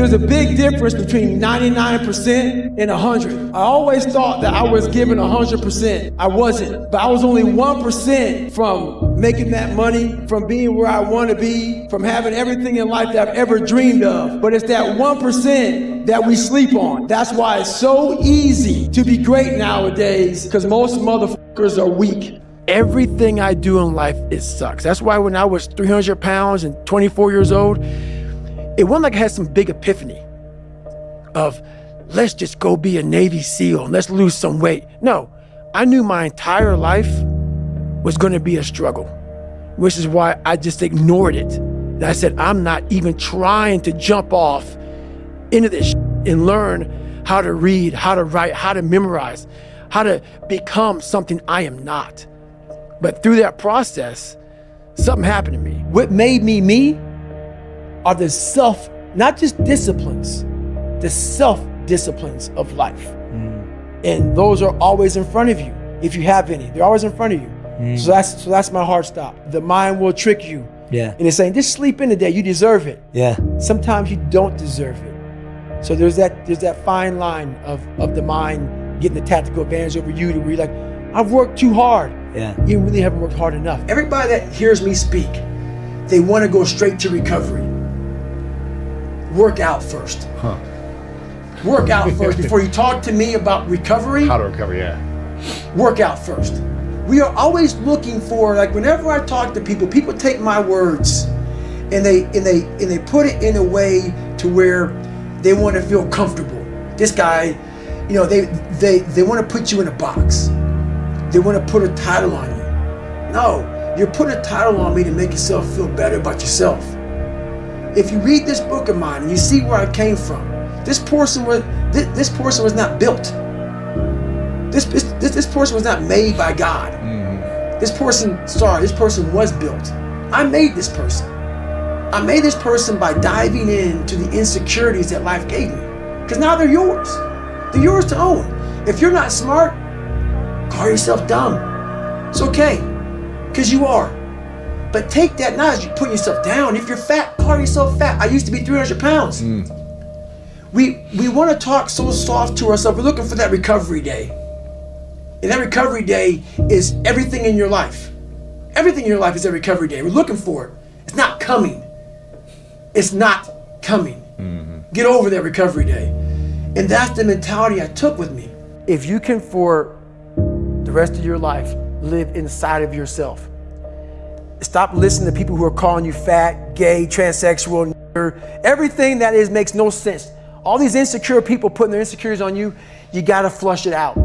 There's a big difference between 99% and 100. I always thought that I was giving 100%. I wasn't, but I was only 1% from making that money, from being where I want to be, from having everything in life that I've ever dreamed of. But it's that 1% that we sleep on. That's why it's so easy to be great nowadays, because most motherfuckers are weak. Everything I do in life, it sucks. That's why when I was 300 pounds and 24 years old, it wasn't like I had some big epiphany of, let's just go be a Navy SEAL and let's lose some weight. No, I knew my entire life was gonna be a struggle, which is why I just ignored it. And I said, I'm not even trying to jump off into this and learn how to read, how to write, how to memorize, how to become something I am not. But through that process, something happened to me. What made me me are the not just disciplines, the self-disciplines of life. And those are always in front of you. If you have any, they're always in front of you. So that's my hard stop. The mind will trick you. Yeah. And it's saying, just sleep in today, you deserve it. Yeah. Sometimes you don't deserve it. So there's that fine line of the mind getting the tactical advantage over you to where you're like, I've worked too hard. Yeah. You really haven't worked hard enough. Everybody that hears me speak, they want to go straight to recovery. Work out first. Work out first before you talk to me about recovery. How to recover, yeah. Work out first. We are always looking for, like whenever I talk to people take my words and they put it in a way to where they want to feel comfortable. This guy, you know, they want to put you in a box. They want to put a title on you. No, you're putting a title on me to make yourself feel better about yourself. If you read this book of mine and you see where I came from, this person was not built. This person was not made by God. This person was built. I made this person. I made this person by diving into the insecurities that life gave me. Because now they're yours. They're yours to own. If you're not smart, call yourself dumb. It's okay, because you are. But take that not as you putting yourself down. If you're fat, call yourself fat. I used to be 300 pounds. We want to talk so soft to ourselves. We're looking for that recovery day. And that recovery day is everything in your life. Everything in your life is a recovery day. We're looking for it. It's not coming. It's not coming. Get over that recovery day. And that's the mentality I took with me. If you can, for the rest of your life, live inside of yourself. Stop listening to people who are calling you fat, gay, transsexual, everything that is makes no sense. All these insecure people putting their insecurities on you, you gotta flush it out.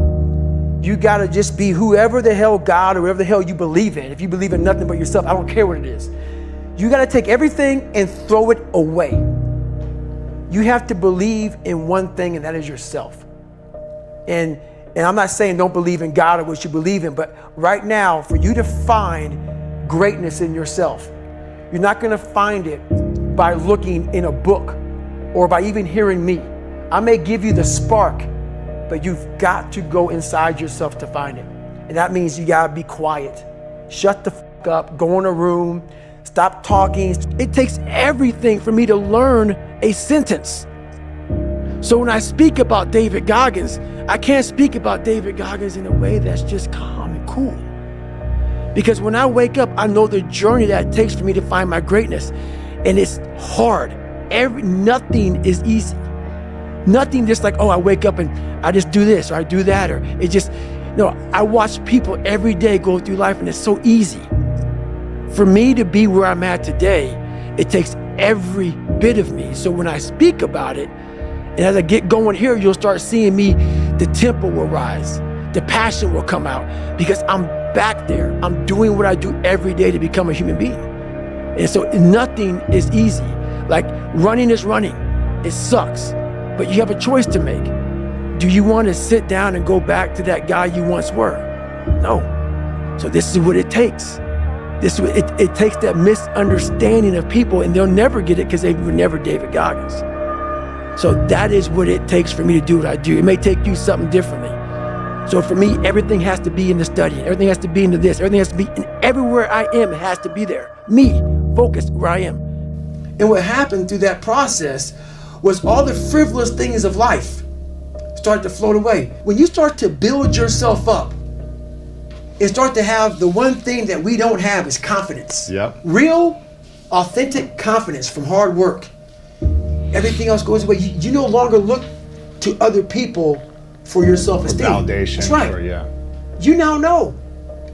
You gotta just be whoever the hell God or whatever the hell you believe in. If you believe in nothing but yourself, I don't care what it is. You gotta take everything and throw it away. You have to believe in one thing, and that is yourself. And I'm not saying don't believe in God or what you believe in, but right now, for you to find greatness in yourself, you're not gonna find it by looking in a book or by even hearing me. I may give you the spark, but you've got to go inside yourself to find it. And that means you gotta be quiet. Shut the fuck up, go in a room, stop talking. It takes everything for me to learn a sentence. So when I speak about David Goggins, I can't speak about David Goggins in a way that's just calm and cool. Because when I wake up, I know the journey that it takes for me to find my greatness. And it's hard. Nothing is easy. Nothing just like, oh, I wake up and I just do this or I do that, or it just, no, I watch people every day go through life and it's so easy. For me to be where I'm at today, it takes every bit of me. So when I speak about it, and as I get going here, you'll start seeing me, the tempo will rise, the passion will come out, because I'm back there. I'm doing what I do every day to become a human being. And so nothing is easy. Like running is running. It sucks, but you have a choice to make. Do you want to sit down and go back to that guy you once were? No. So this is what it takes. It takes that misunderstanding of people, and they'll never get it because they were never David Goggins. So that is what it takes for me to do what I do. It may take you something differently. So for me, everything has to be in the study. Everything has to be into this. Everything has to be, and everywhere I am, it has to be there. Me, focused where I am. And what happened through that process was all the frivolous things of life started to float away. When you start to build yourself up and start to have the one thing that we don't have is confidence. Yep. Real, authentic confidence from hard work. Everything else goes away. You no longer look to other people for your self-esteem. Validation. That's right. You now know.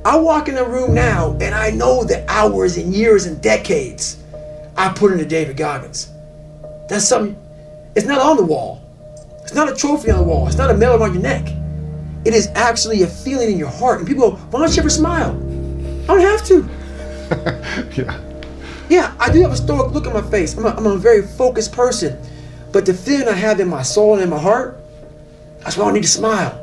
I walk in a room now and I know the hours and years and decades I put into David Goggins. That's something, it's not on the wall. It's not a trophy on the wall. It's not a medal around your neck. It is actually a feeling in your heart. And people go, why don't you ever smile? I don't have to. Yeah, I do have a stoic look on my face. I'm a very focused person. But the feeling I have in my soul and in my heart, that's why I don't need to smile.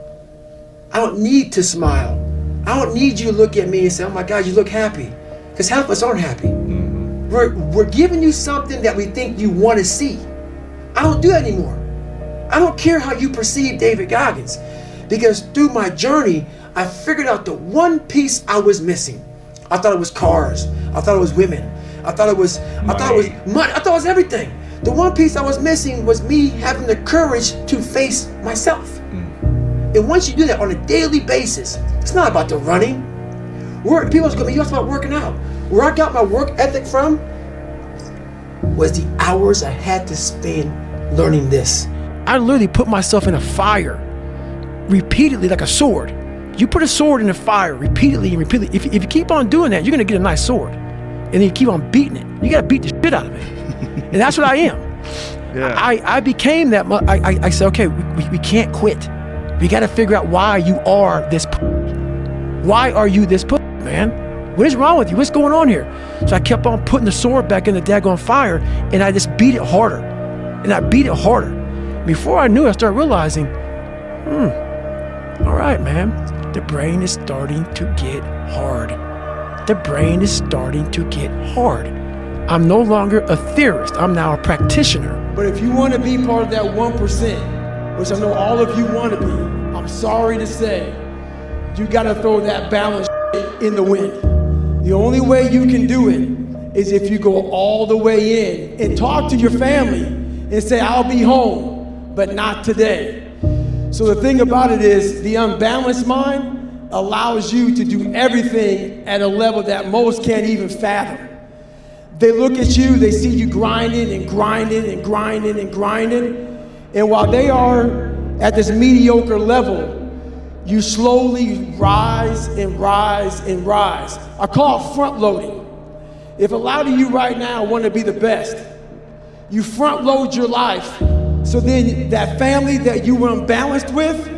I don't need to smile. I don't need you to look at me and say, oh my God, you look happy. Because half of us aren't happy. Mm-hmm. We're giving you something that we think you want to see. I don't do that anymore. I don't care how you perceive David Goggins, because through my journey, I figured out the one piece I was missing. I thought it was cars. I thought it was women. I thought it was money. I thought it was everything. The one piece I was missing was me having the courage to face myself. And once you do that on a daily basis, it's not about the running. People are going to be about working out. Where I got my work ethic from was the hours I had to spend learning this. I literally put myself in a fire repeatedly like a sword. You put a sword in the fire repeatedly and repeatedly. If you keep on doing that, you're going to get a nice sword. And then you keep on beating it. You got to beat the shit out of it. And that's what I am. Yeah. I became that. I said, okay, we can't quit. We got to figure out why you are this. Why are you this man? What is wrong with you? What's going on here? So I kept on putting the sword back in the daggone fire, and I just beat it harder. And I beat it harder. Before I knew it, I started realizing, all right, man, the brain is starting to get hard. The brain is starting to get hard. I'm no longer a theorist. I'm now a practitioner. But if you want to be part of that 1%, which I know all of you want to be, I'm sorry to say, you got to throw that balance in the wind. The only way you can do it is if you go all the way in and talk to your family and say, I'll be home, but not today. So the thing about it is, the unbalanced mind allows you to do everything at a level that most can't even fathom. They look at you, they see you grinding and grinding and grinding and grinding. And while they are at this mediocre level, you slowly rise and rise and rise. I call it front loading. If a lot of you right now want to be the best, you front load your life. So then that family that you were unbalanced with,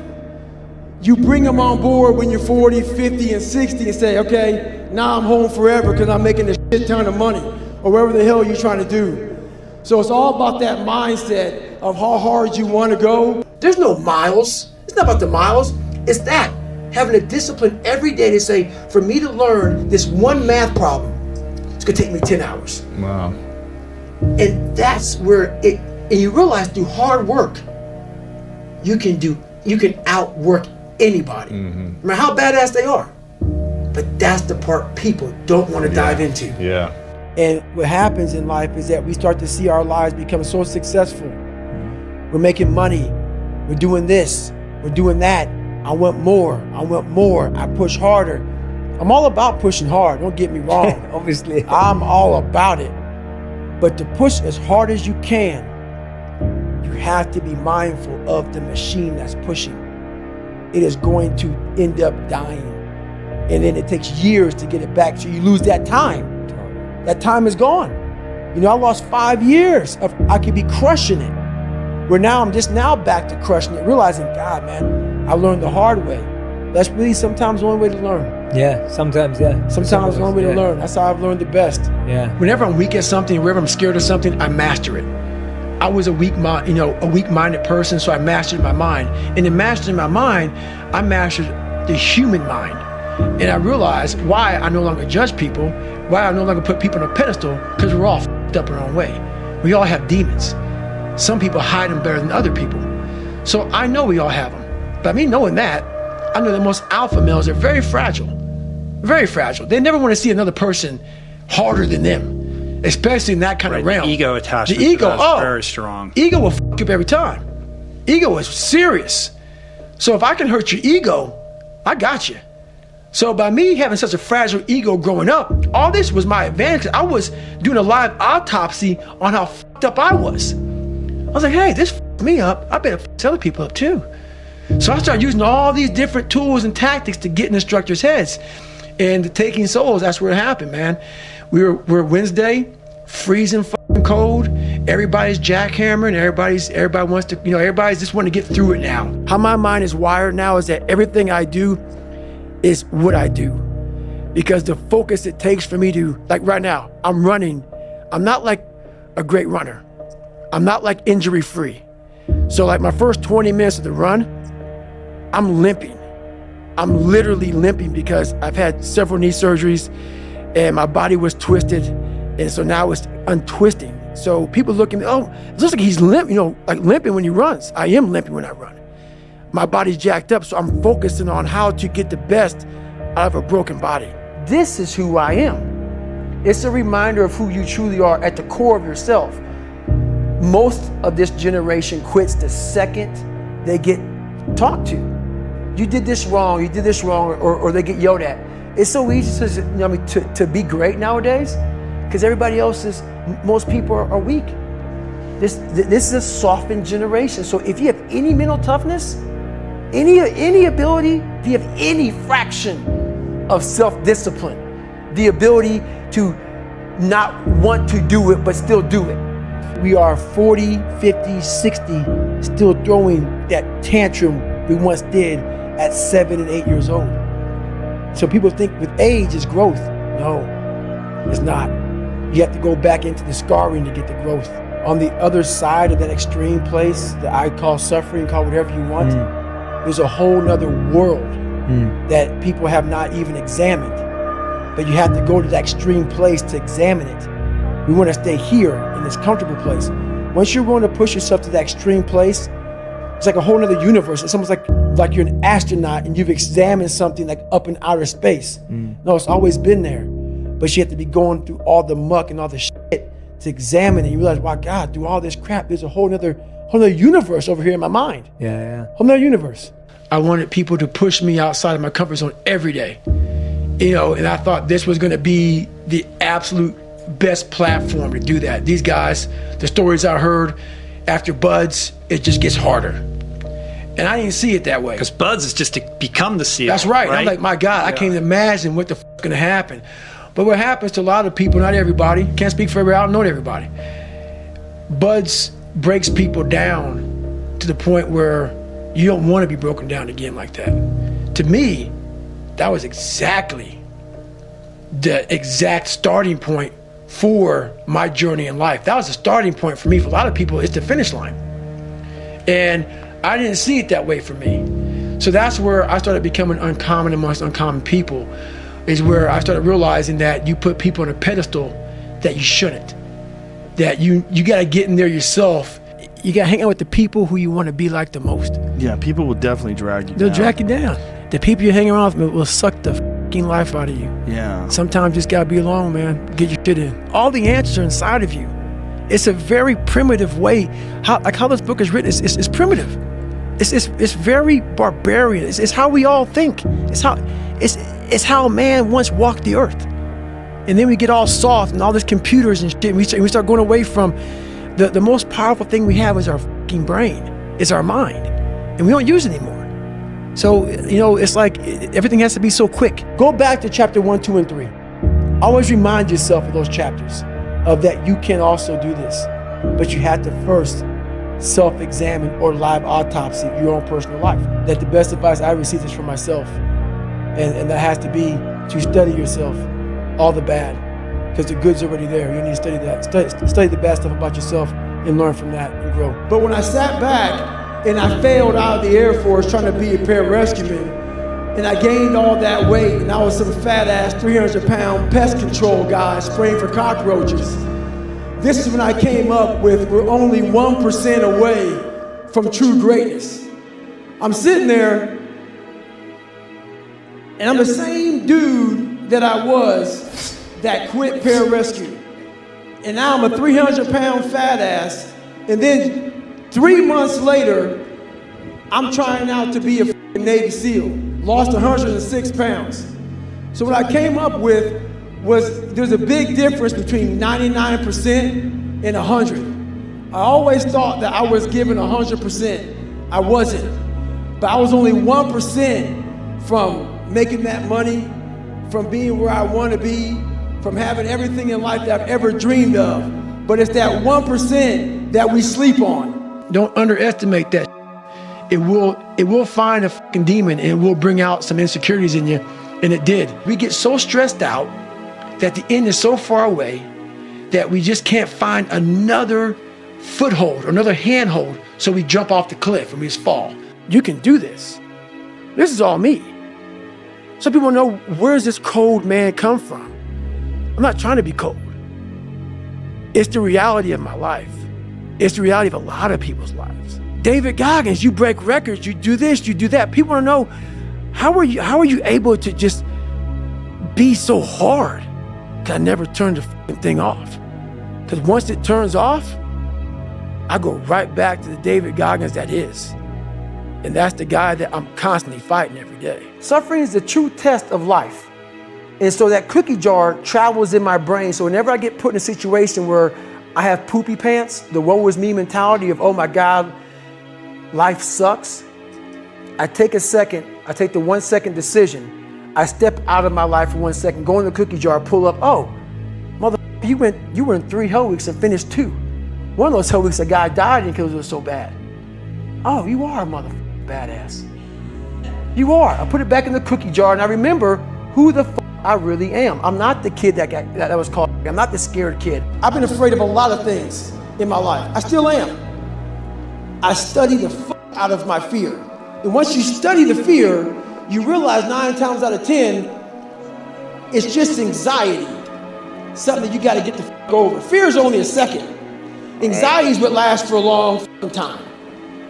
you bring them on board when you're 40, 50, and 60 and say, okay, now I'm home forever because I'm making a shit ton of money, or whatever the hell you're trying to do. So it's all about that mindset of how hard you want to go. There's no miles. It's not about the miles. It's that, having a discipline every day to say, for me to learn this one math problem, it's gonna take me 10 hours. Wow. And that's where and you realize through hard work, you can outwork anybody. Mm-hmm. No matter how badass they are. But that's the part people don't want to dive into. Yeah. And what happens in life is that we start to see our lives become so successful. We're making money. We're doing this. We're doing that. I want more. I push harder. I'm all about pushing hard. Don't get me wrong. Obviously. I'm all about it. But to push as hard as you can, you have to be mindful of the machine that's pushing. It is going to end up dying. And then it takes years to get it back. So you lose that time. That time is gone. You know, I lost 5 years of I could be crushing it. Where now I'm just now back to crushing it, realizing, God, man, I learned the hard way. That's really sometimes the only way to learn. Yeah, sometimes, yeah. Sometimes the only way to learn. That's how I've learned the best. Yeah. Whenever I'm weak at something, whenever I'm scared of something, I master it. I was a weak-minded person, so I mastered my mind. And in mastering my mind, I mastered the human mind. And I realized why I no longer judge people, why I no longer put people on a pedestal, because we're all f***ed up in our own way. We all have demons. Some people hide them better than other people. So I know we all have them. But me knowing that, I know that most alpha males are very fragile. Very fragile. They never want to see another person harder than them. especially in that kind of realm. The ego attachment. The ego, very strong. Ego will fuck you up every time. Ego is serious. So if I can hurt your ego, I got you. So by me having such a fragile ego growing up, all this was my advantage. I was doing a live autopsy on how fucked up I was. I was like, hey, this fucked me up. I better fuck other people up too. So I started using all these different tools and tactics to get in instructors' heads. And the taking souls, that's where it happened, man. We're Wednesday, freezing fucking cold. Everybody's jackhammering. Everybody wants to, everybody's just wanting to get through it now. How my mind is wired now is that everything I do is what I do. Because the focus it takes for me to, like right now, I'm running. I'm not like a great runner. I'm not like injury free. So like my first 20 minutes of the run, I'm limping. I'm literally limping because I've had several knee surgeries and my body was twisted. And so now it's untwisting. So people look at me, oh, it looks like he's limping when he runs. I am limping when I run. My body's jacked up, so I'm focusing on how to get the best out of a broken body. This is who I am. It's a reminder of who you truly are at the core of yourself. Most of this generation quits the second they get talked to. You did this wrong, or they get yelled at. It's so easy to be great nowadays because most people are weak. This is a softened generation. So if you have any mental toughness, any ability, if you have any fraction of self-discipline, the ability to not want to do it but still do it. We are 40, 50, 60 still throwing that tantrum we once did at 7 and 8 years old. So people think with age is growth. No, it's not. You have to go back into the scarring to get the growth. On the other side of that extreme place that I call suffering, call whatever you want, there's a whole nother world that people have not even examined. But you have to go to that extreme place to examine it. We want to stay here in this comfortable place. Once you're willing to push yourself to that extreme place, it's like a whole nother universe. It's almost like you're an astronaut and you've examined something like up in outer space. No, it's always been there. But you have to be going through all the muck and all the shit to examine it. You realize, wow, God, through all this crap, there's a whole nother universe over here in my mind. Yeah. Whole nother universe. I wanted people to push me outside of my comfort zone every day. And I thought this was gonna be the absolute best platform to do that. These guys, the stories I heard after Buds, it just gets harder. And I didn't see it that way. Because Buds is just to become the SEAL. That's right. I'm like, my God, I can't imagine what the f is gonna happen. But what happens to a lot of people, not everybody, can't speak for everybody, I don't know everybody. Buds breaks people down to the point where you don't want to be broken down again like that. To me, that was exactly the exact starting point for my journey in life. That was the starting point for me. For a lot of people, it's the finish line. And I didn't see it that way for me. So that's where I started becoming uncommon amongst uncommon people, is where I started realizing that you put people on a pedestal that you shouldn't. That you gotta get in there yourself. You gotta hang out with the people who you wanna be like the most. Yeah, people will definitely drag you down. They'll drag you down. The people you hang around with will suck the fucking life out of you. Yeah. Sometimes you just gotta be alone, man. Get your shit in. All the answers are inside of you. It's a very primitive way. How this book is written, it's primitive. It's very barbarian. It's how we all think. It's how man once walked the earth. And then we get all soft and all this computers and shit. And we start going away from the most powerful thing we have is our fucking brain. It's our mind. And we don't use it anymore. So, it's like everything has to be so quick. Go back to chapter 1, 2, and 3. Always remind yourself of those chapters, of that you can also do this. But you have to first self-examine or live autopsy your own personal life. That the best advice I received is from myself. And that has to be to study yourself, all the bad, because the good's already there. You need to study that. Study the bad stuff about yourself and learn from that and grow. But when I sat back and I failed out of the Air Force trying to be a pararescueman, and I gained all that weight, and I was some fat ass 300-pound pest control guy spraying for cockroaches. This is when I came up with we're only 1% away from true greatness. I'm sitting there, and I'm the same dude that I was that quit pararescue. And now I'm a 300-pound fat ass. And then 3 months later, I'm trying out to be a Navy SEAL. Lost 106 pounds. So what I came up with was there's a big difference between 99% and 100. I always thought that I was given 100%. I wasn't. But I was only 1% from making that money, from being where I want to be, from having everything in life that I've ever dreamed of. But it's that 1% that we sleep on. Don't underestimate that. It will find a fucking demon and it will bring out some insecurities in you, and it did. We get so stressed out that the end is so far away that we just can't find another foothold or another handhold, so we jump off the cliff and we just fall. You can do this. This is all me. Some people know, where's this cold man come from? I'm not trying to be cold. It's the reality of my life. It's the reality of a lot of people's lives. David Goggins, you break records, you do this, you do that. People want to know, how are you able to just be so hard? Because I never turned the fucking thing off. Because once it turns off, I go right back to the David Goggins that is. And that's the guy that I'm constantly fighting every day. Suffering is the true test of life. And so that cookie jar travels in my brain. So whenever I get put in a situation where I have poopy pants, the woe is me mentality of, oh my God, life sucks. I take a second, I take the 1 second decision. I step out of my life for 1 second, go in the cookie jar, pull up, oh, motherfucker, you were in 3 hell weeks and finished 2. One of those hell weeks, a guy died because it was so bad. Oh, you are a motherfucking badass. You are. I put it back in the cookie jar and I remember who the fuck I really am. I'm not the kid that was called. I'm not the scared kid. I've been afraid of a lot of things in my life. I still am. I study the fuck out of my fear. And once you study the fear, you realize 9 times out of 10, it's just anxiety. Something that you gotta get the fuck over. Fear is only a second. Anxiety is what lasts for a long time.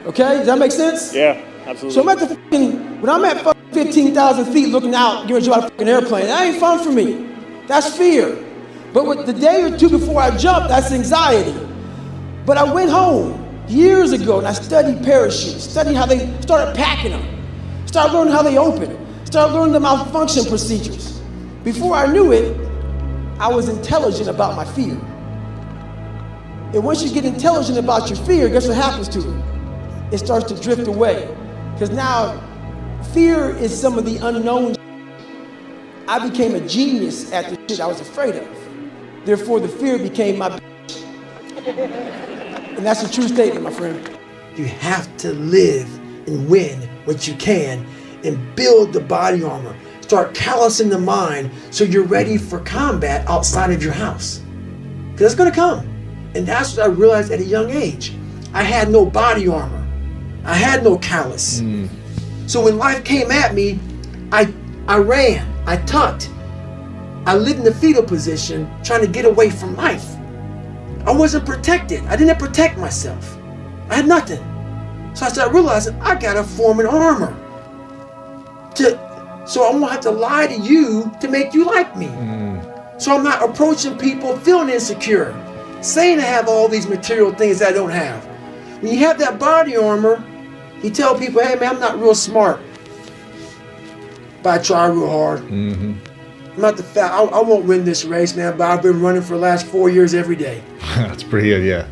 Okay, does that make sense? Yeah, absolutely. So I'm at the when I'm at 15,000 feet looking out, getting ready to fucking airplane, that ain't fun for me. That's fear. But with the day or two before I jumped, that's anxiety. But I went home years ago and I studied parachutes, studied how they started packing them, started learning how they open, started learning the malfunction procedures. Before I knew it, I was intelligent about my fear. And once you get intelligent about your fear, guess what happens to it? It starts to drift away. Because now, fear is some of the unknown. I became a genius at the shit I was afraid of. Therefore, the fear became my bitch. And that's a true statement, my friend. You have to live and win what you can and build the body armor. Start callousing the mind so you're ready for combat outside of your house. Because it's gonna come. And that's what I realized at a young age. I had no body armor. I had no callus. So when life came at me, I ran, I tucked. I lived in the fetal position trying to get away from life. I wasn't protected. I didn't protect myself. I had nothing. So I started realizing I gotta form an armor. So I won't have to lie to you to make you like me. So I'm not approaching people feeling insecure, saying I have all these material things that I don't have. When you have that body armor, you tell people, hey man, I'm not real smart, but I try real hard. I'm not the fat. I won't win this race, man, but I've been running for the last 4 years every day. That's pretty good, yeah.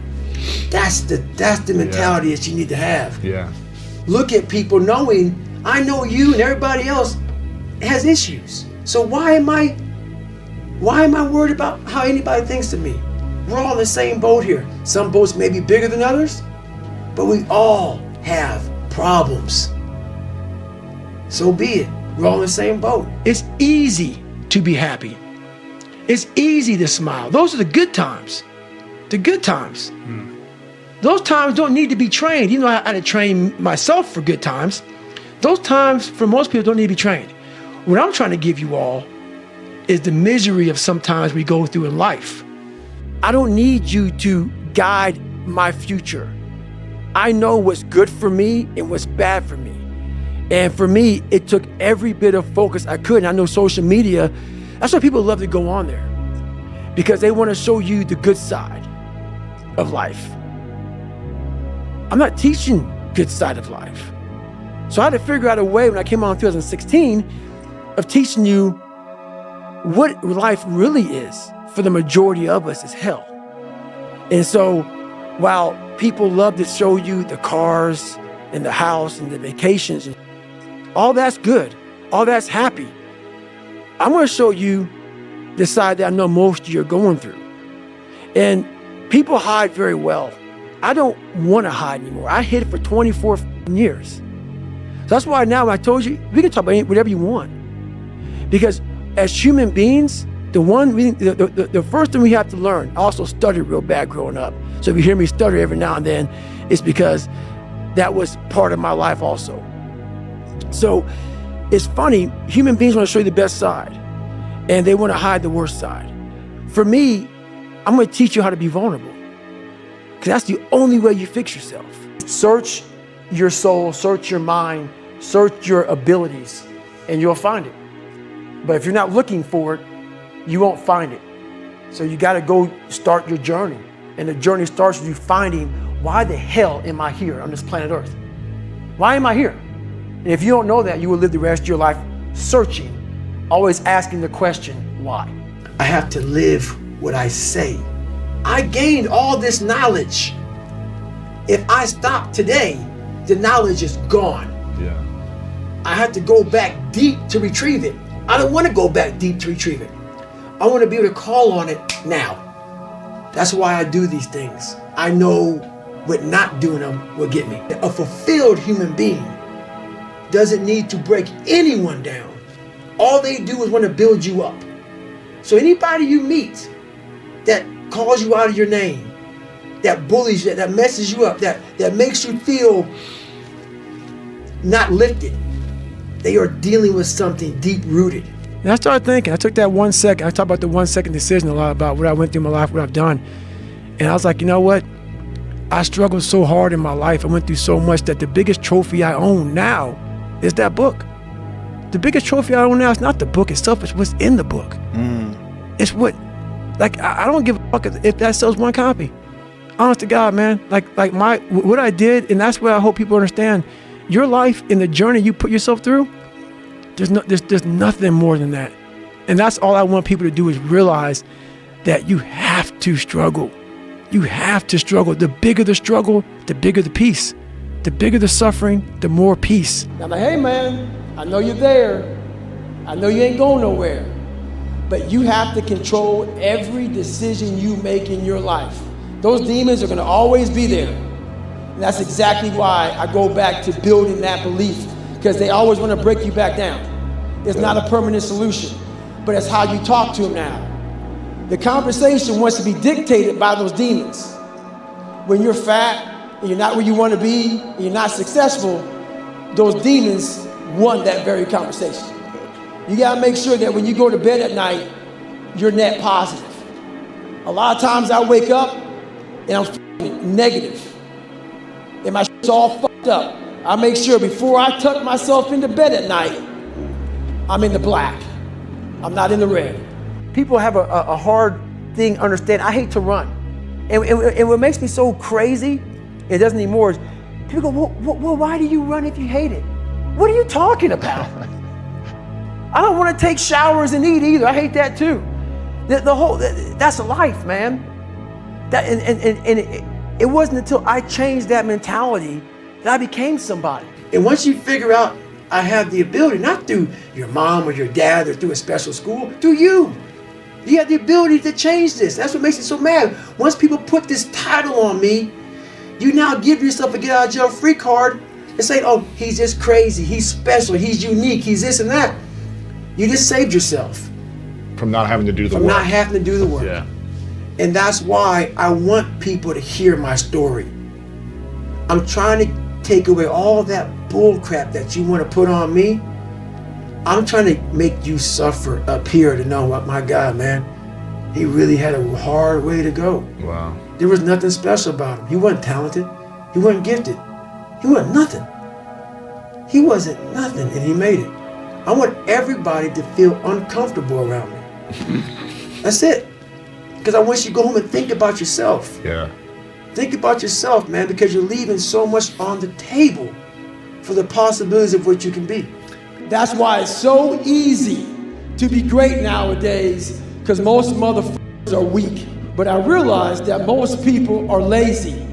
That's the mentality that you need to have. Yeah. Look at people knowing, I know you and everybody else has issues. So why am I worried about how anybody thinks of me? We're all in the same boat here. Some boats may be bigger than others, but we all have problems. So be it. We're all in the same boat. It's easy to be happy. It's easy to smile. Those are the good times. The good times. Those times don't need to be trained. You know, I had to train myself for good times. Those times, for most people, don't need to be trained. What I'm trying to give you all is the misery of sometimes we go through in life. I don't need you to guide my future. I know what's good for me and what's bad for me. And for me, it took every bit of focus I could. And I know social media, that's why people love to go on there. because they want to show you the good side of life. I'm not teaching good side of life. So I had to figure out a way when I came on in 2016 of teaching you what life really is for the majority of us is hell. And so while people love to show you the cars and the house and the vacations, and all that's good, all that's happy, I'm going to show you the side that I know most of you are going through. And people hide very well. I don't want to hide anymore. I hid for 24 years. So that's why now I told you, we can talk about whatever you want. Because as human beings, the first thing we have to learn, I also stuttered real bad growing up. So if you hear me stutter every now and then, it's because that was part of my life also. So it's funny, human beings want to show you the best side and they want to hide the worst side. For me, I'm going to teach you how to be vulnerable because that's the only way you fix yourself. Search your soul, search your mind, search your abilities, and you'll find it. But if you're not looking for it, you won't find it. So you got to go start your journey. And the journey starts with you finding, why the hell am I here on this planet Earth? Why am I here? And if you don't know that, you will live the rest of your life searching, always asking the question, why? I have to live what I say. I gained all this knowledge. If I stop today, the knowledge is gone. Yeah. I have to go back deep to retrieve it. I don't want to go back deep to retrieve it. I want to be able to call on it now. That's why I do these things. I know what not doing them will get me. A fulfilled human being doesn't need to break anyone down. All they do is want to build you up. So anybody you meet that calls you out of your name, that bullies you, that messes you up, that makes you feel not lifted, they are dealing with something deep rooted. And I started thinking, I took that 1 second, I talk about the 1 second decision a lot about what I went through in my life, what I've done. And I was like, you know what? I struggled so hard in my life. I went through so much that the biggest trophy I own now is that book. The biggest trophy I own now is not the book itself, it's what's in the book. It's what, like, I don't give a fuck if that sells one copy. Honest to God, man. Like what I did, and that's what I hope people understand. Your life and the journey you put yourself through, there's nothing more than that. And that's all I want people to do is realize that you have to struggle. You have to struggle. The bigger the struggle, the bigger the peace. The bigger the suffering, the more peace. I'm like, hey man, I know you're there. I know you ain't going nowhere. But you have to control every decision you make in your life. Those demons are gonna always be there. And that's exactly why I go back to building that belief, because they always want to break you back down. It's not a permanent solution, but it's how you talk to them now. The conversation wants to be dictated by those demons. When you're fat and you're not where you want to be and you're not successful, those demons want that very conversation. You got to make sure that when you go to bed at night, you're net positive. A lot of times I wake up and I'm negative. And my shit's all fucked up. I make sure before I tuck myself into bed at night, I'm in the black. I'm not in the red. People have a hard thing to understand. I hate to run. And what makes me so crazy, it doesn't anymore, is people go, well, why do you run if you hate it? What are you talking about? I don't want to take showers and eat either. I hate that too. That's a life, man. It wasn't until I changed that mentality that I became somebody. And once you figure out I have the ability, not through your mom or your dad or through a special school, through you. You have the ability to change this. That's what makes it so mad. Once people put this title on me, you now give yourself a get out of jail free card and say, oh, he's just crazy, he's special, he's unique, he's this and that. You just saved yourself. From not having to do the work. From not having to do the work. Yeah. And that's why I want people to hear my story. I'm trying to take away all that bull crap that you want to put on me. I'm trying to make you suffer up here to know what, my God, man, he really had a hard way to go. Wow. There was nothing special about him. He wasn't talented. He wasn't gifted. He wasn't nothing. He wasn't nothing, and he made it. I want everybody to feel uncomfortable around me. That's it. Because I want you to go home and think about yourself. Yeah. Think about yourself, man, because you're leaving so much on the table for the possibilities of what you can be. That's why it's so easy to be great nowadays, because most motherfuckers are weak. But I realize that most people are lazy.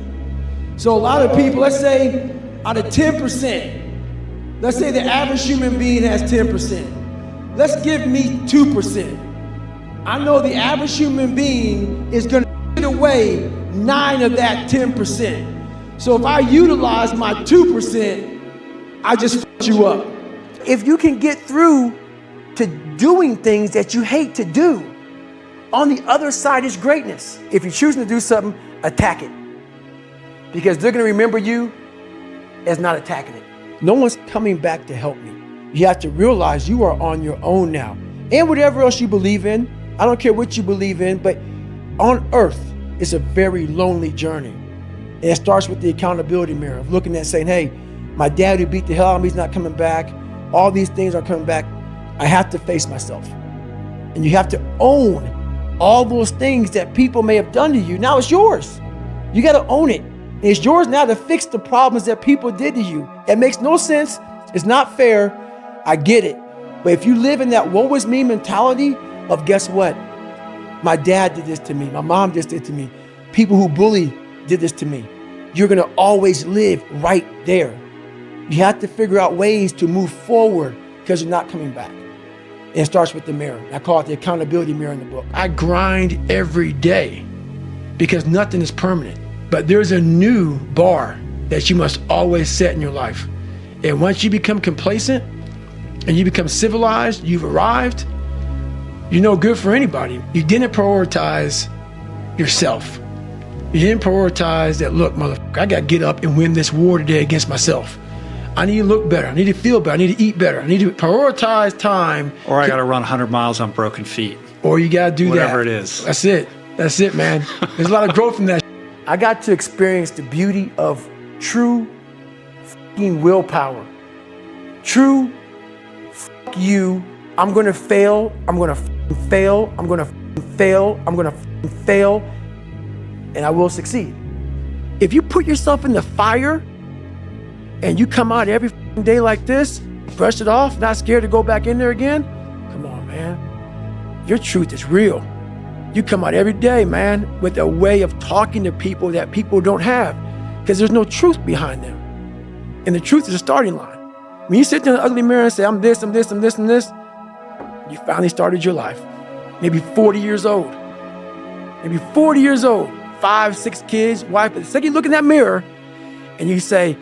So a lot of people, let's say out of 10%, let's say the average human being has 10%. Let's give me 2%. I know the average human being is gonna get away 9 of that 10%. So if I utilize my 2%, I just fucked you up. If you can get through to doing things that you hate to do, on the other side is greatness. If you're choosing to do something, attack it. Because they're gonna remember you as not attacking it. No one's coming back to help me. You have to realize you are on your own now. And whatever else you believe in, I don't care what you believe in, but on earth, it's a very lonely journey. And it starts with the accountability mirror of looking at saying, hey, my dad who beat the hell out of me is not coming back. All these things are coming back. I have to face myself. And you have to own all those things that people may have done to you. Now it's yours. You got to own it. And it's yours now to fix the problems that people did to you. It makes no sense. It's not fair. I get it. But if you live in that woe is me mentality of guess what? My dad did this to me. My mom just did to me. People who bully did this to me. You're going to always live right there. You have to figure out ways to move forward because you're not coming back. And it starts with the mirror. I call it the accountability mirror in the book. I grind every day because nothing is permanent. But there's a new bar that you must always set in your life. And once you become complacent and you become civilized, you've arrived, you're no good for anybody. You didn't prioritize yourself. You didn't prioritize that, look, motherfucker, I got to get up and win this war today against myself. I need to look better. I need to feel better. I need to eat better. I need to prioritize time. Or I got to run 100 miles on broken feet. Or you got to do whatever that. It is. That's it. That's it, man. There's a lot of growth in that. I got to experience the beauty of true fucking willpower. True fuck you. I'm going to fail. I'm going to fail. I'm going to fail. I'm going to fail. And I will succeed. If you put yourself in the fire and you come out every day like this, brush it off, not scared to go back in there again, come on, man. Your truth is real. You come out every day, man, with a way of talking to people that people don't have because there's no truth behind them. And the truth is a starting line. When you sit there in the ugly mirror and say, I'm this, I'm this, I'm this, I'm this, you finally started your life. Maybe 40 years old. Maybe 40 years old. 5, 6 kids, wife. But the second you look in that mirror and you say,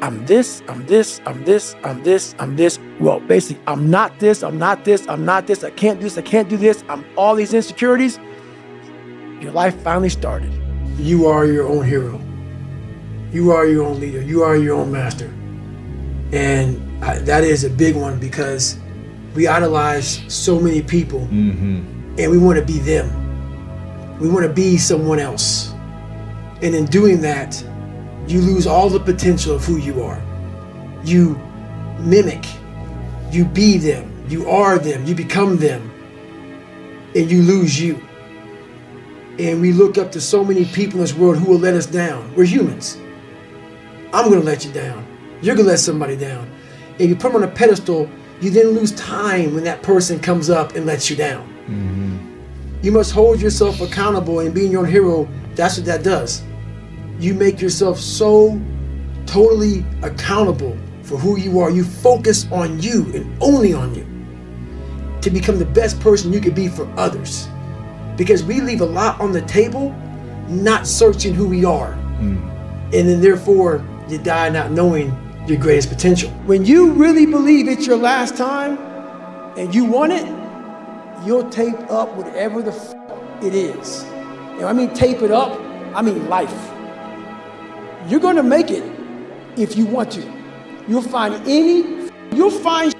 I'm this, I'm this, I'm this, I'm this, I'm this. Well, basically, I'm not this, I'm not this, I'm not this, I can't do this, I can't do this. I'm all these insecurities. Your life finally started. You are your own hero. You are your own leader. You are your own master. And that is a big one because we idolize so many people and we want to be them. We want to be someone else. And in doing that, you lose all the potential of who you are. You mimic, you be them, you are them, you become them, and you lose you. And we look up to so many people in this world who will let us down. We're humans. I'm gonna let you down. You're gonna let somebody down. If you put them on a pedestal, you then lose time when that person comes up and lets you down. You must hold yourself accountable and being your own hero. That's what that does. You make yourself so totally accountable for who you are. You focus on you and only on you to become the best person you could be for others. Because we leave a lot on the table, not searching who we are. And then therefore, you die not knowing your greatest potential. When you really believe it's your last time and you want it, you'll tape up whatever the it is. You know, I mean tape it up, I mean life. You're gonna make it if you want to. You'll find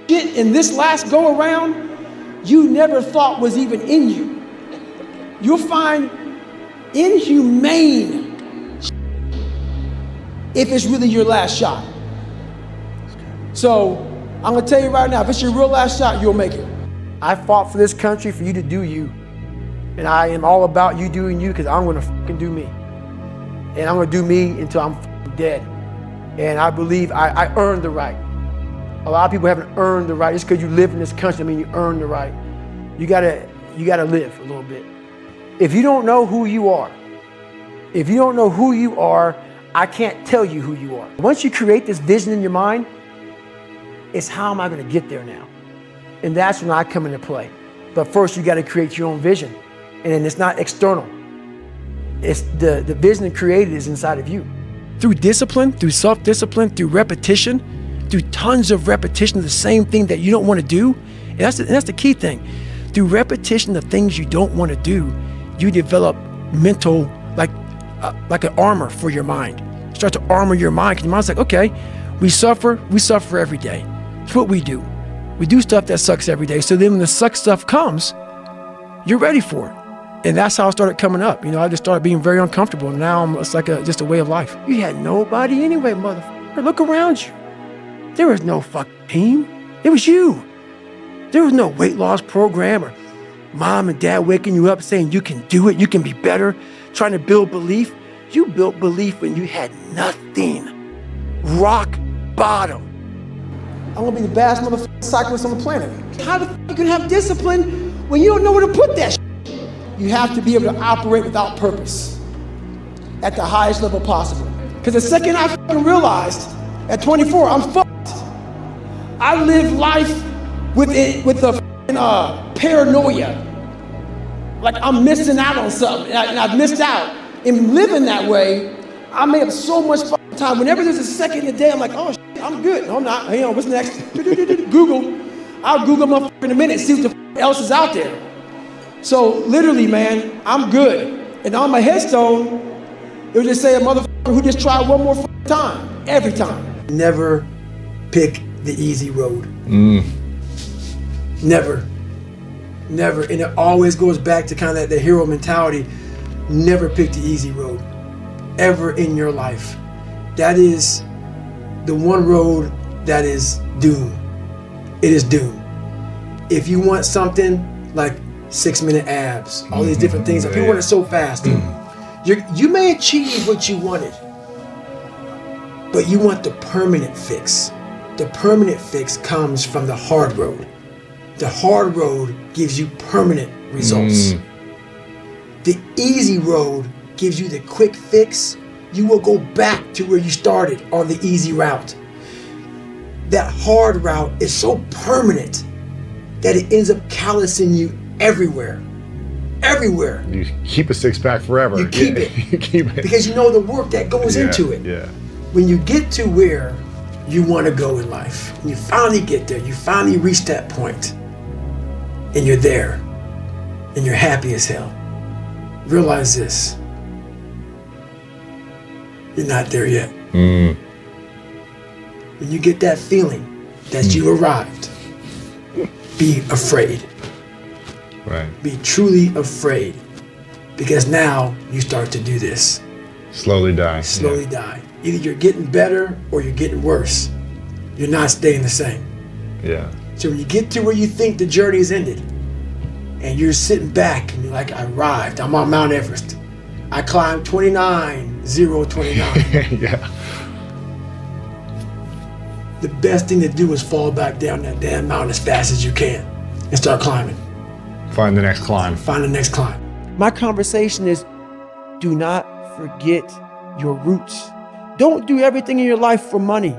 shit in this last go around you never thought was even in you. You'll find inhumane shit if it's really your last shot. So I'm gonna tell you right now, if it's your real last shot, you'll make it. I fought for this country for you to do you. And I am all about you doing you because I'm gonna fucking do me. And I'm gonna do me until I'm fucking dead. And I believe I earned the right. A lot of people haven't earned the right. Just because you live in this country, I mean, you earned the right. You gotta live a little bit. If you don't know who you are, I can't tell you who you are. Once you create this vision in your mind, it's how am I gonna get there now? And that's when I come into play. But first you gotta create your own vision. And then it's not external. It's the vision created is inside of you. Through discipline, through self-discipline, through repetition, through tons of repetition of the same thing that you don't wanna do. And that's the key thing. Through repetition of things you don't wanna do, you develop mental, like an armor for your mind. You start to armor your mind because your mind's like, okay, we suffer every day. It's what we do. We do stuff that sucks every day. So then when the suck stuff comes, you're ready for it. And that's how I started coming up. You know, I just started being very uncomfortable. And now it's like just a way of life. You had nobody anyway, motherfucker. Look around you. There was no fucking team. It was you. There was no weight loss program or mom and dad waking you up saying you can do it, you can be better, trying to build belief. You built belief when you had nothing. Rock bottom. I'm gonna be the baddest motherfucking cyclist on the planet. How the fuck you gonna have discipline when you don't know where to put that shit? You have to be able to operate without purpose at the highest level possible. Because the second I fucking realized at 24, I'm fucked. I live life with a paranoia. Like I'm missing out on something, and I've missed out. In living that way, I made up so much fucking time. Whenever there's a second in the day, I'm like, oh shit, I'm good. No, I'm not. Hang on, what's next? Google. I'll Google motherfucker in a minute, see what the fuck else is out there. So literally, man, I'm good. And on my headstone, it would just say a motherfucker who just tried one more fucking time, every time. Never pick the easy road. Never. And it always goes back to kind of the hero mentality. Never pick the easy road, ever in your life. That is the one road that is doom. It is doom. If you want something like 6-minute abs, all these different things, if you want it so fast, you may achieve what you wanted, but you want the permanent fix. The permanent fix comes from the hard road. The hard road gives you permanent results. The easy road gives you the quick fix. You will go back to where you started on the easy route. That hard route is so permanent that it ends up callousing you everywhere. Everywhere. You keep a six-pack forever. You keep it. You keep it. Because you know the work that goes into it. Yeah. When you get to where you want to go in life, when you finally get there, you finally reach that point, and you're there, and you're happy as hell. Realize this. You're not there yet. When you get that feeling that you arrived, be afraid. Right. Be truly afraid. Because now you start to do this. Slowly die. Slowly die. Either you're getting better or you're getting worse. You're not staying the same. Yeah. So when you get to where you think the journey is ended, and you're sitting back and you're like, I arrived, I'm on Mount Everest. I climbed 29,029. Yeah. The best thing to do is fall back down that damn mountain as fast as you can and start climbing. Find the next climb. Find the next climb. My conversation is, do not forget your roots. Don't do everything in your life for money.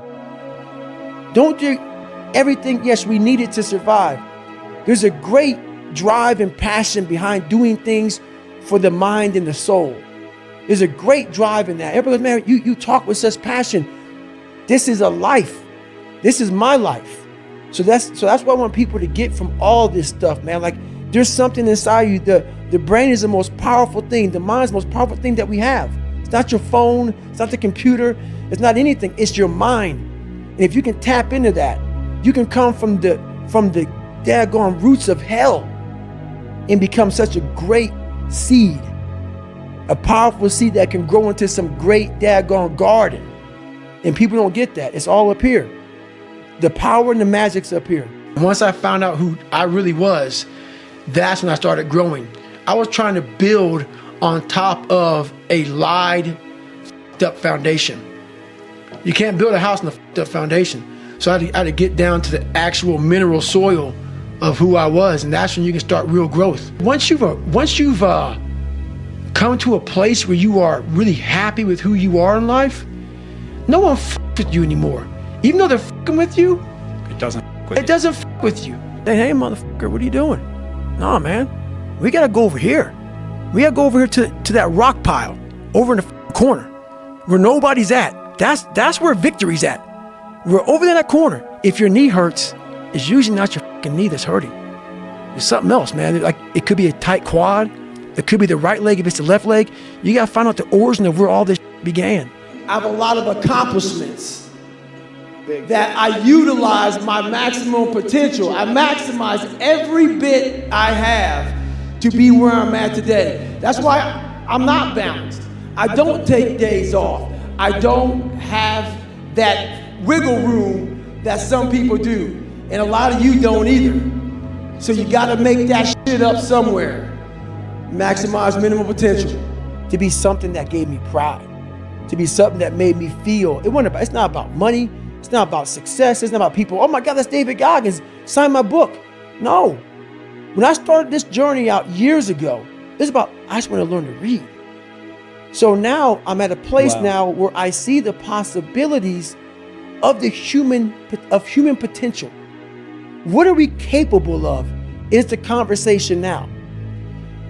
Don't do everything, yes, we need it to survive. There's a great drive and passion behind doing things for the mind and the soul. There's a great drive in that. Everybody goes, man, you talk with such passion. This is a life. This is my life. So that's what I want people to get from all this stuff, man. Like there's something inside you. The brain is the most powerful thing. The mind is the most powerful thing that we have. It's not your phone. It's not the computer. It's not anything. It's your mind. And if you can tap into that, you can come from the daggone roots of hell and become such a great seed, a powerful seed that can grow into some great daggone garden. And people don't get that. It's all up here. The power and the magic's up here. Once I found out who I really was, that's when I started growing. I was trying to build on top of a lied, up foundation. You can't build a house on a up foundation. So I had to get down to the actual mineral soil of who I was, and that's when you can start real growth. Once you've come to a place where you are really happy with who you are in life, no one with you anymore. Even though they're fucking with you, It doesn't fuck with you. Hey, motherfucker, what are you doing? Nah, man, we gotta go over here. We gotta go over here to that rock pile over in the corner where nobody's at. That's where victory's at. We're over there in that corner. If your knee hurts, it's usually not your fucking knee that's hurting. It's something else, man. Like, it could be a tight quad. It could be the right leg if it's the left leg. You gotta find out the origin of where all this began. I have a lot of accomplishments that I utilize my maximum potential. I maximize every bit I have to be where I'm at today. That's why I'm not balanced. I don't take days off. I don't have that wiggle room that some people do. And a lot of you don't either. So you gotta make that shit up somewhere. Maximize minimum potential. To be something that gave me pride. To be something that made me feel, it's not about money, it's not about success, it's not about people, oh my God, that's David Goggins, sign my book. No. When I started this journey out years ago, it's about, I just want to learn to read. So now I'm at a place now where I see the possibilities of human potential. What are we capable of is the conversation now.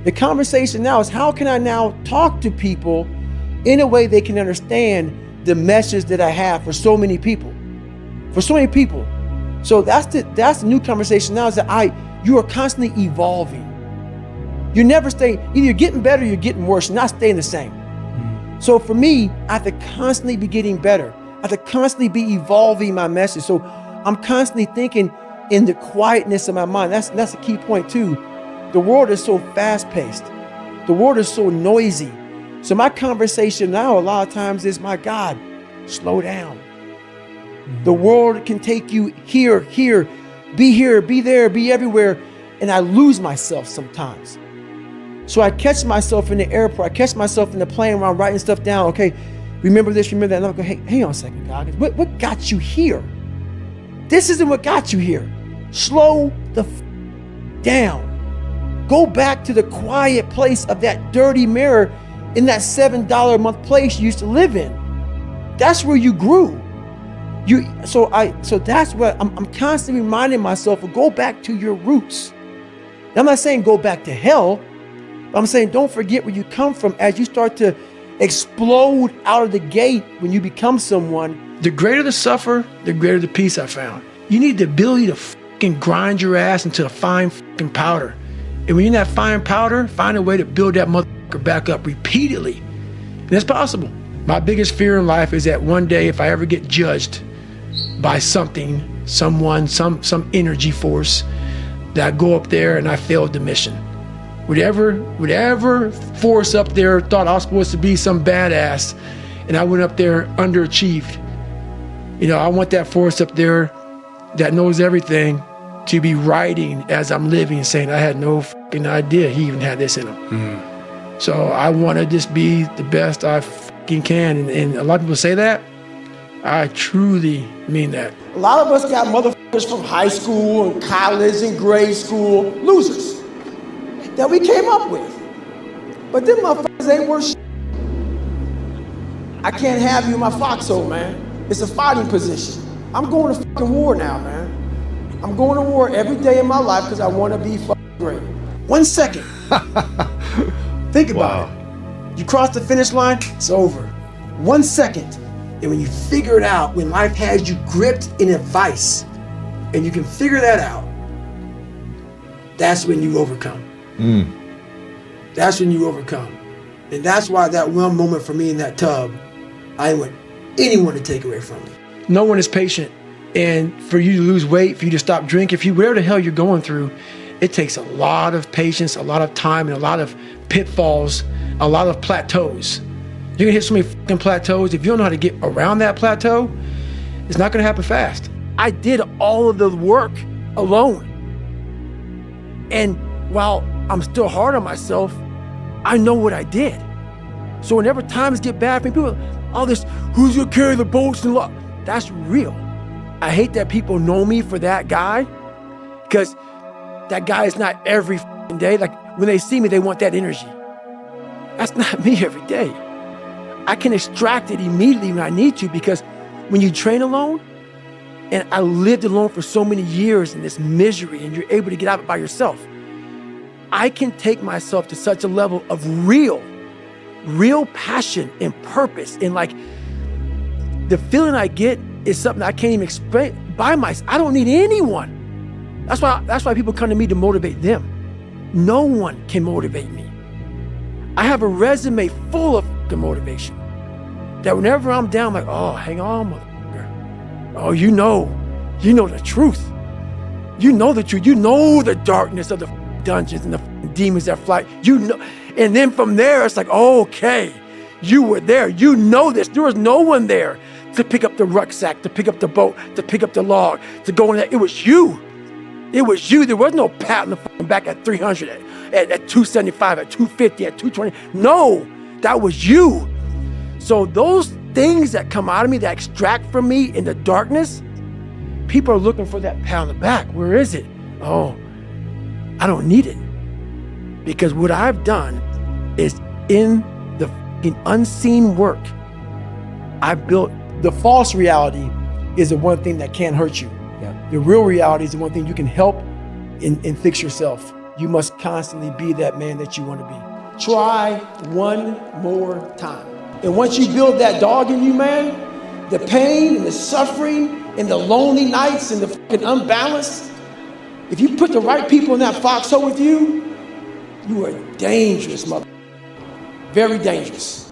The conversation now is, how can I now talk to people in a way they can understand the message that I have for so many people. So that's the new conversation now, is that you are constantly evolving. You never stay, either you're getting better or you're getting worse, you're not staying the same. So for me, I have to constantly be getting better. I have to constantly be evolving my message. So I'm constantly thinking in the quietness of my mind. That's a key point too. The world is so fast-paced. The world is so noisy. So my conversation now a lot of times is, my God, slow down. The world can take you here, be there, be everywhere. And I lose myself sometimes. So I catch myself in the airport. I catch myself in the plane where I'm writing stuff down. Okay, remember this, remember that. And I'm like, hey, hang on a second, Goggins. What got you here? This isn't what got you here. Slow the down. Go back to the quiet place of that dirty mirror in that $7 a month place you used to live in. That's where you grew. So that's what I'm constantly reminding myself of. Go back to your roots. I'm not saying go back to hell. I'm saying don't forget where you come from as you start to explode out of the gate when you become someone. The greater the suffer, the greater the peace I found. You need the ability to fucking grind your ass into a fine fucking powder. And when you're in that fine powder, find a way to build that motherfucker back up repeatedly. And it's possible. My biggest fear in life is that one day if I ever get judged by something, someone, some energy force, that I go up there and I failed the mission. Whatever force up there thought I was supposed to be some badass, and I went up there underachieved. I want that force up there that knows everything to be writing as I'm living, saying I had no fucking idea he even had this in him. So I want to just be the best I fucking can. And a lot of people say that. I truly mean that. A lot of us got motherfuckers from high school and college and grade school, losers, that we came up with. But them motherfuckers ain't worth shit. I can't have you in my foxhole, man. It's a fighting position. I'm going to fucking war now, man. I'm going to war every day in my life because I want to be fucking great. 1 second. Think about it. You cross the finish line, it's over. 1 second. And when you figure it out, when life has you gripped in a vice, and you can figure that out, that's when you overcome. That's when you overcome. And that's why that one moment for me in that tub, I didn't want anyone to take away from me. No one is patient. And for you to lose weight, for you to stop drinking, whatever the hell you're going through, it takes a lot of patience, a lot of time, and a lot of pitfalls, a lot of plateaus. You're gonna hit so many fucking plateaus. If you don't know how to get around that plateau, it's not gonna happen fast. I did all of the work alone. And while I'm still hard on myself, I know what I did. So whenever times get bad for me, people, all this, who's gonna carry the boats and love? That's real. I hate that people know me for that guy, because that guy is not every day. Like when they see me, they want that energy. That's not me every day. I can extract it immediately when I need to, because when you train alone, and I lived alone for so many years in this misery, and you're able to get out of it by yourself, I can take myself to such a level of real passion and purpose. And like the feeling I get is something I can't even explain by myself. I don't need anyone. That's why people come to me to motivate them. No one can motivate me. I have a resume full of the motivation that whenever I'm down, I'm like, oh, hang on, motherfucker. Oh, you know the truth. You know the truth. You know the darkness of the dungeons and the demons that fly. You know, and then from there, it's like, oh, okay, you were there. You know this. There was no one there to pick up the rucksack, to pick up the boat, to pick up the log, to go in there. It was you. It was you. There was no pat on the back at 300, at 275, at 250, at 220. No, that was you. So those things that come out of me, that extract from me in the darkness, people are looking for that pat on the back. Where is it? Oh, I don't need it. Because what I've done is in the unseen work, I built. The false reality is the one thing that can't hurt you. Yeah. The real reality is the one thing you can help and fix yourself. You must constantly be that man that you want to be. Try one more time. And once you build that dog in you, man, the pain and the suffering and the lonely nights and the unbalanced, if you put the right people in that foxhole with you, you are dangerous, mother. Very dangerous.